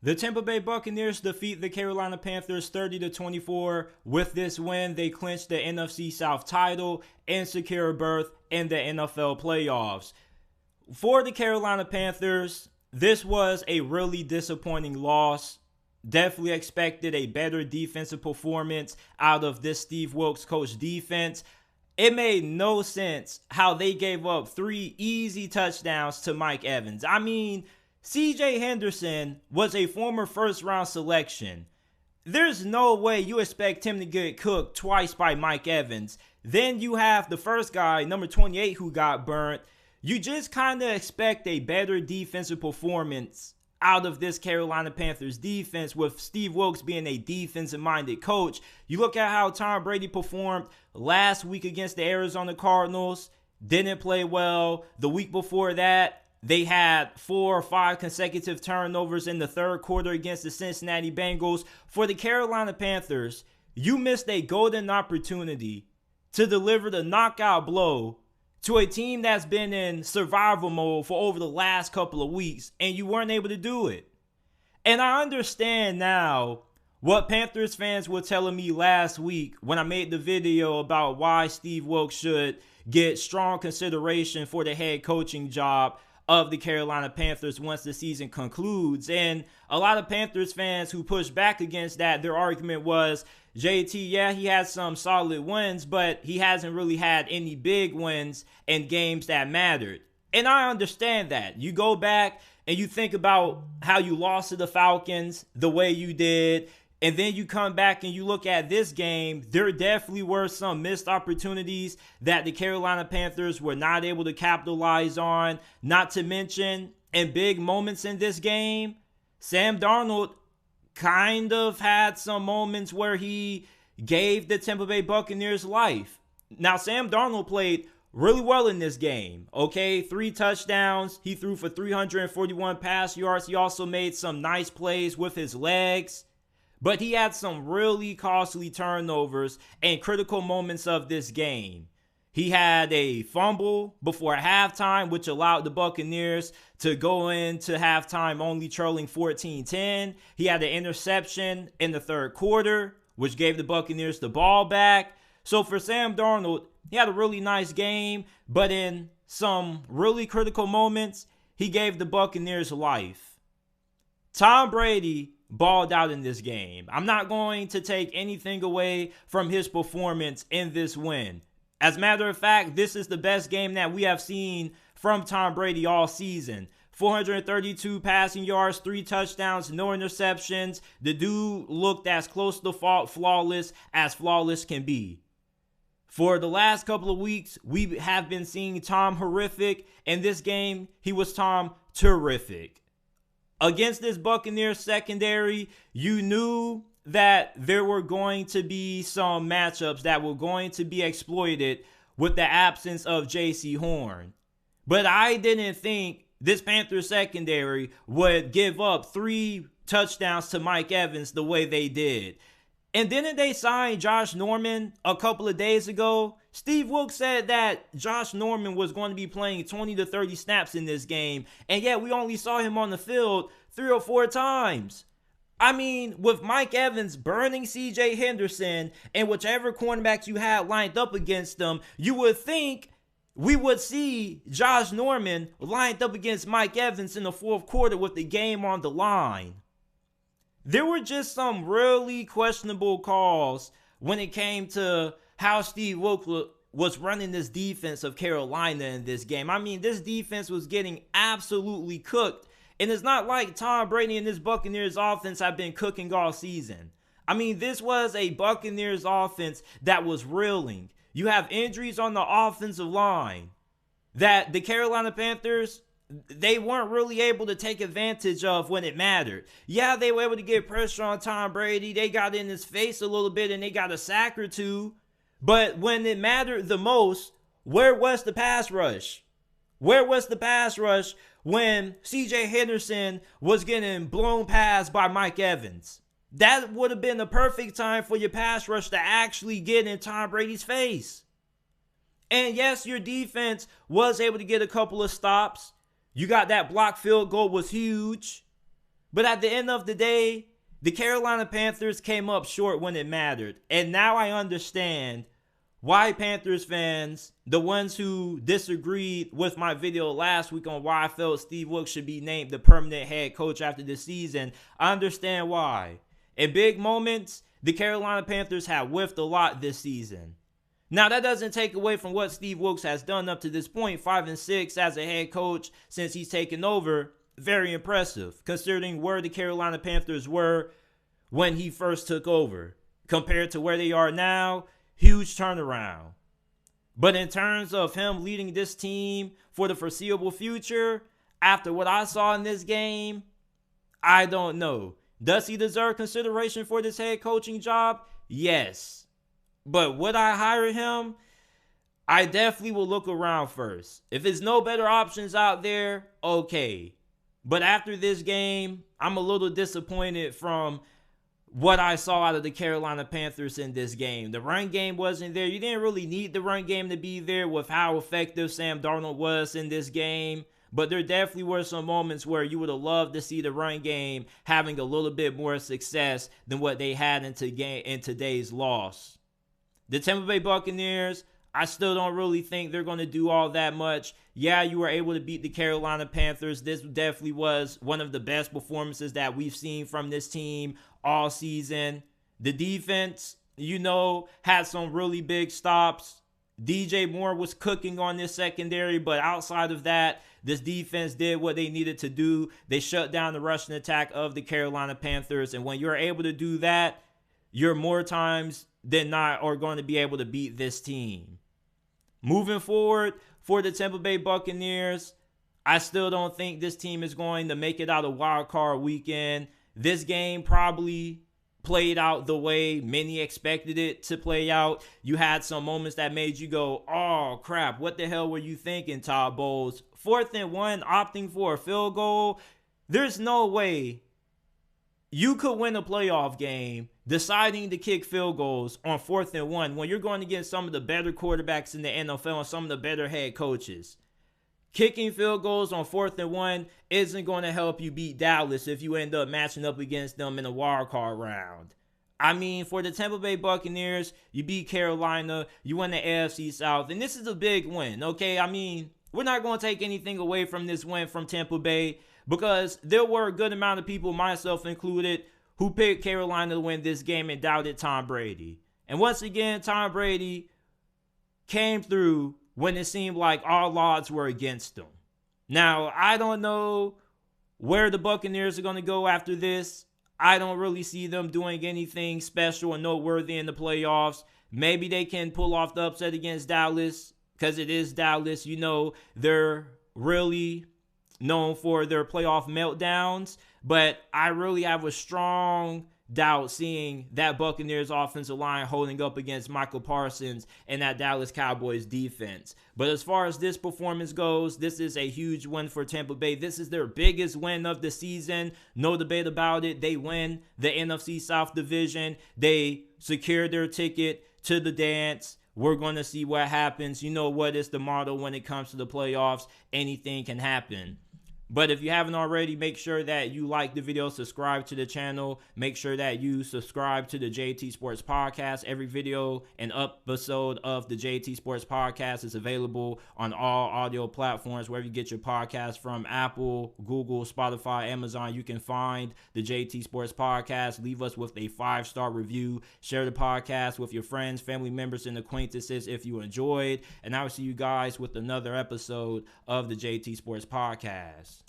The Tampa Bay Buccaneers defeat the Carolina Panthers 30-24. With this win, they clinched the NFC South title and secure a berth in the NFL playoffs. For the Carolina Panthers, this was a really disappointing loss. Definitely expected a better defensive performance out of this Steve Wilks coach defense. It made no sense how they gave up 3 easy touchdowns to Mike Evans. I mean, CJ Henderson was a former first-round selection. There's no way you expect him to get cooked twice by Mike Evans. Then you have the first guy, number 28, who got burnt. You just kind of expect a better defensive performance out of this Carolina Panthers defense, with Steve Wilks being a defensive-minded coach. You look at how Tom Brady performed last week against the Arizona Cardinals. Didn't play well. The week before that, they had 4 or 5 consecutive turnovers in the third quarter against the Cincinnati Bengals. For the Carolina Panthers, you missed a golden opportunity to deliver the knockout blow to a team that's been in survival mode for over the last couple of weeks, and you weren't able to do it. And I understand now what Panthers fans were telling me last week when I made the video about why Steve Wilks should get strong consideration for the head coaching job of the Carolina Panthers once the season concludes. And a lot of Panthers fans who pushed back against that, their argument was, JT, yeah, he has some solid wins, but he hasn't really had any big wins in games that mattered. And I understand that. You go back and you think about how you lost to the Falcons the way you did, and then you come back and you look at this game. There definitely were some missed opportunities that the Carolina Panthers were not able to capitalize on. Not to mention, in big moments in this game, Sam Darnold kind of had some moments where he gave the Tampa Bay Buccaneers life. Now, Sam Darnold played really well in this game, okay? 3 touchdowns. He threw for 341 pass yards. He also made some nice plays with his legs. But he had some really costly turnovers and critical moments of this game. He had a fumble before halftime, which allowed the Buccaneers to go into halftime only trailing 14-10. He had an interception in the third quarter, which gave the Buccaneers the ball back. So for Sam Darnold, he had a really nice game, but in some really critical moments, he gave the Buccaneers life. Tom Brady balled out in this game. I'm not going to take anything away from his performance in this win. As a matter of fact, this is the best game that we have seen from Tom Brady all season. 432 passing yards, 3 touchdowns, no interceptions. The dude looked as close to flawless as flawless can be. For the last couple of weeks, we have been seeing Tom horrific. In this game, he was Tom terrific. Against this Buccaneers secondary, you knew that there were going to be some matchups that were going to be exploited with the absence of J.C. Horn. But I didn't think this Panthers secondary would give up 3 touchdowns to Mike Evans the way they did. And didn't they sign Josh Norman a couple of days ago? Steve Wilks said that Josh Norman was going to be playing 20 to 30 snaps in this game, and yet we only saw him on the field 3 or 4 times. I mean, with Mike Evans burning CJ Henderson and whichever cornerbacks you had lined up against them, you would think we would see Josh Norman lined up against Mike Evans in the fourth quarter with the game on the line. There were just some really questionable calls when it came to how Steve Wilks was running this defense of Carolina in this game. I mean, this defense was getting absolutely cooked. And it's not like Tom Brady and this Buccaneers offense have been cooking all season. I mean, this was a Buccaneers offense that was reeling. You have injuries on the offensive line that the Carolina Panthers, they weren't really able to take advantage of when it mattered. Yeah, they were able to get pressure on Tom Brady. They got in his face a little bit and they got a sack or 2. But when it mattered the most, where was the pass rush? Where was the pass rush when CJ Henderson was getting blown past by Mike Evans? That would have been the perfect time for your pass rush to actually get in Tom Brady's face. And yes, your defense was able to get a couple of stops. You got that block field goal was huge. But at the end of the day, the Carolina Panthers came up short when it mattered. And now I understand why Panthers fans, the ones who disagreed with my video last week on why I felt Steve Wilks should be named the permanent head coach after this season, I understand why. In big moments, the Carolina Panthers have whiffed a lot this season. Now, that doesn't take away from what Steve Wilks has done up to this point, 5-6 as a head coach since he's taken over. Very impressive, considering where the Carolina Panthers were when he first took over. Compared to where they are now, huge turnaround. But in terms of him leading this team for the foreseeable future, after what I saw in this game, I don't know. Does he deserve consideration for this head coaching job? Yes. But would I hire him? I definitely will look around first. If there's no better options out there, okay. But after this game, I'm a little disappointed from what I saw out of the Carolina Panthers in this game. The run game wasn't there. You didn't really need the run game to be there with how effective Sam Darnold was in this game. But there definitely were some moments where you would have loved to see the run game having a little bit more success than what they had in today's loss. The Tampa Bay Buccaneers, I still don't really think they're going to do all that much. Yeah, you were able to beat the Carolina Panthers. This definitely was one of the best performances that we've seen from this team all season. The defense, had some really big stops. DJ Moore was cooking on this secondary, but outside of that, this defense did what they needed to do. They shut down the rushing attack of the Carolina Panthers, and when you're able to do that, you're more times than not are going to be able to beat this team. Moving forward for the Tampa Bay Buccaneers, I still don't think this team is going to make it out of wild card weekend. This game probably played out the way many expected it to play out. You had some moments that made you go, oh crap, what the hell were you thinking, Todd Bowles? 4th and 1, opting for a field goal. There's no way you could win a playoff game deciding to kick field goals on 4th and 1 when you're going against some of the better quarterbacks in the NFL and some of the better head coaches. Kicking field goals on 4th and 1 isn't going to help you beat Dallas if you end up matching up against them in a wild card round. I mean, for the Tampa Bay Buccaneers, you beat Carolina, you win the NFC South, and this is a big win, okay? I mean, we're not going to take anything away from this win from Tampa Bay because there were a good amount of people, myself included, who picked Carolina to win this game and doubted Tom Brady. And once again, Tom Brady came through when it seemed like all odds were against him. Now, I don't know where the Buccaneers are going to go after this. I don't really see them doing anything special and noteworthy in the playoffs. Maybe they can pull off the upset against Dallas because it is Dallas. They're really known for their playoff meltdowns. But I really have a strong doubt seeing that Buccaneers offensive line holding up against Michael Parsons and that Dallas Cowboys defense. But as far as this performance goes, this is a huge win for Tampa Bay. This is their biggest win of the season. No debate about it. They win the NFC South division. They secured their ticket to the dance. We're going to see what happens. You know what is the motto when it comes to the playoffs. Anything can happen. But if you haven't already, make sure that you like the video, subscribe to the channel. Make sure that you subscribe to the JT Sports Podcast. Every video and episode of the JT Sports Podcast is available on all audio platforms, wherever you get your podcast from. Apple, Google, Spotify, Amazon. You can find the JT Sports Podcast. Leave us with a 5-star review. Share the podcast with your friends, family members, and acquaintances if you enjoyed. And I will see you guys with another episode of the JT Sports Podcast.